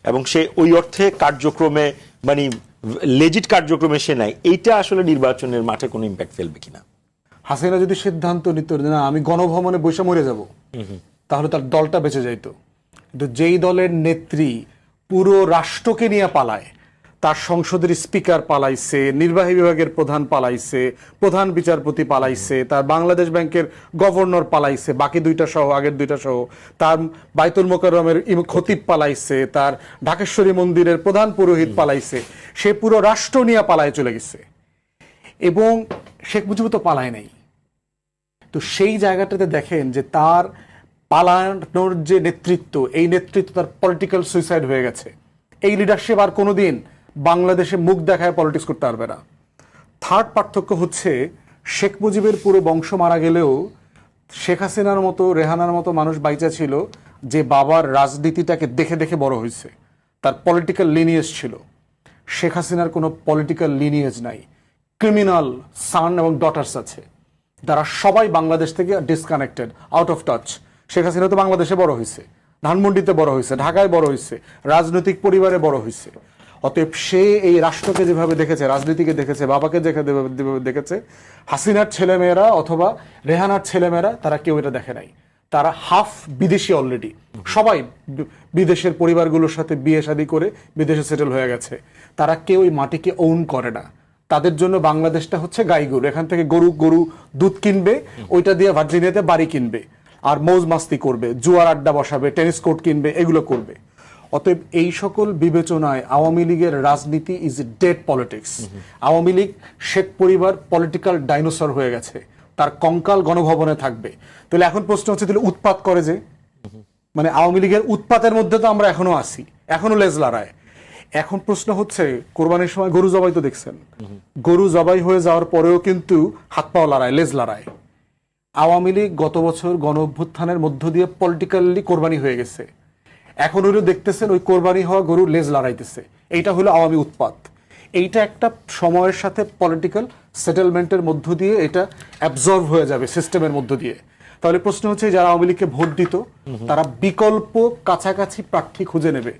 এবং সে ওই অর্থে কার্যক্রমে মানে লেজিট কার্যক্রমে সে নাই, এইটা আসলে নির্বাচনের মাঠে কোনো ইম্প্যাক্ট ফেলবে কিনা? হাসিনা যদি সিদ্ধান্ত নিত না আমি গণভবনে বসে মরে যাব, তাহলে তার দলটা বেঁচে যাইতো। কিন্তু যেই দলের নেত্রী পুরো রাষ্ট্রকে নিয়ে পালায়, তার সংসদের স্পিকার পালাইছে, নির্বাহী বিভাগের প্রধান পালাইছে, প্রধান বিচারপতি পালাইছে, তার বাংলাদেশ ব্যাংকের গভর্নর পালাইছে, বাকি দুইটা সহ, আগের দুইটা সহ, তার বাইতুল মোকাররমের খতিব পালাইছে, তার ঢাকেশ্বরী মন্দিরের প্রধান পুরোহিত পালাইছে, সে পুরো রাষ্ট্র নিয়ে পালায় চলে গেছে। এবং শেখ মুজিব তো পালায় নাই। তো সেই জায়গাটাতে দেখেন যে তার পালানোর যে নেতৃত্ব, এই নেতৃত্ব তার পলিটিক্যাল সুইসাইড হয়ে গেছে। এই লিডারশিপ আর কোনোদিন বাংলাদেশে মুখ দেখায় পলিটিক্স করতে পারবে না। থার্ড পার্থক্য হচ্ছে শেখ মুজিবের পুরো বংশ মারা গেলেও শেখ হাসিনার মতো, রেহানার মতো মানুষ বাইচা ছিল যে বাবার রাজনীতিটাকে দেখে দেখে বড় হয়েছে, তার পলিটিক্যাল লিনিয়েজ ছিল। শেখ হাসিনার কোনো পলিটিক্যাল লিনিয়েজ নাই। ক্রিমিনাল সান এবং ডটার্স আছে, যারা সবাই বাংলাদেশ থেকে disconnected, out of touch. Sheikh Hasina তো বাংলাদেশে বড় হয়েছে, ধানমন্ডিতে বড় হয়েছে, ঢাকায় বড় হয়েছে, রাজনৈতিক পরিবারে বড় হয়েছে। অতএব সে এই রাষ্ট্রকে যেভাবে দেখেছে, রাজনীতিকে দেখেছে, বাবাকে যেভাবে দেখেছে, হাসিনার ছেলেমেয়েরা অথবা রেহানার ছেলেমেয়েরা তারা কেউ এটা দেখে নাই। তারা হাফ বিদেশি অলরেডি, সবাই বিদেশের পরিবারগুলোর সাথে বিয়ে শাদী করে বিদেশে সেটেল হয়ে গেছে। তারা কেউ ওই মাটিকে ওন করে না। তাদের জন্য বাংলাদেশটা হচ্ছে গাই গরু। এখান থেকে গরু দুধ কিনবে, ওইটা দিয়ে ভার্জিনিয়াতে বাড়ি কিনবে, আর মৌজ মাস্তি করবে, জুয়ার আড্ডা বসাবে, টেনিস কোর্ট কিনবে, এগুলো করবে। অতএব এই সকল বিবেচনায় আওয়ামী লীগের রাজনীতি is a dead politics. Awami League, Sheikh পরিবার পলিটিক্যাল ডাইনোসর হয়ে গেছে, তার কঙ্কাল গণভবনে থাকবে। তাহলে এখন প্রশ্ন হচ্ছে, তাহলে উৎপাত করে যে, মানে আওয়ামী লীগের উৎপাতের মধ্যে তো আমরা এখনো আছি, এখনো লেজ লড়ায়। এখন প্রশ্ন হচ্ছে, কোরবানির সময় গরু জবাই তো দেখছেন, গরু জবাই হয়ে যাওয়ার পরেও কিন্তু হাত পাও লড়ায়, লেজ লড়ায়। আওয়ামী লীগ গত বছর গণ অভ্যুত্থানের মধ্য দিয়ে পলিটিক্যালি কোরবানি হয়ে গেছে। এখন ওরা দেখতেছেন ওই কোরবানি হওয়া গরু লেজ লড়াইতেছে। এইটা হলো আওয়ামী উৎপাত। এইটা একটা সময়ের সাথে পলিটিক্যাল সেটেলমেন্টের মধ্য দিয়ে এটা অ্যাবজর্ব হয়ে যাবে সিস্টেমের মধ্য দিয়ে। তাহলে প্রশ্ন হচ্ছে, যারা আওয়ামী লীগকে ভোট দিত তারা বিকল্প কাছাকাছি প্রার্থী খুঁজে নেবে।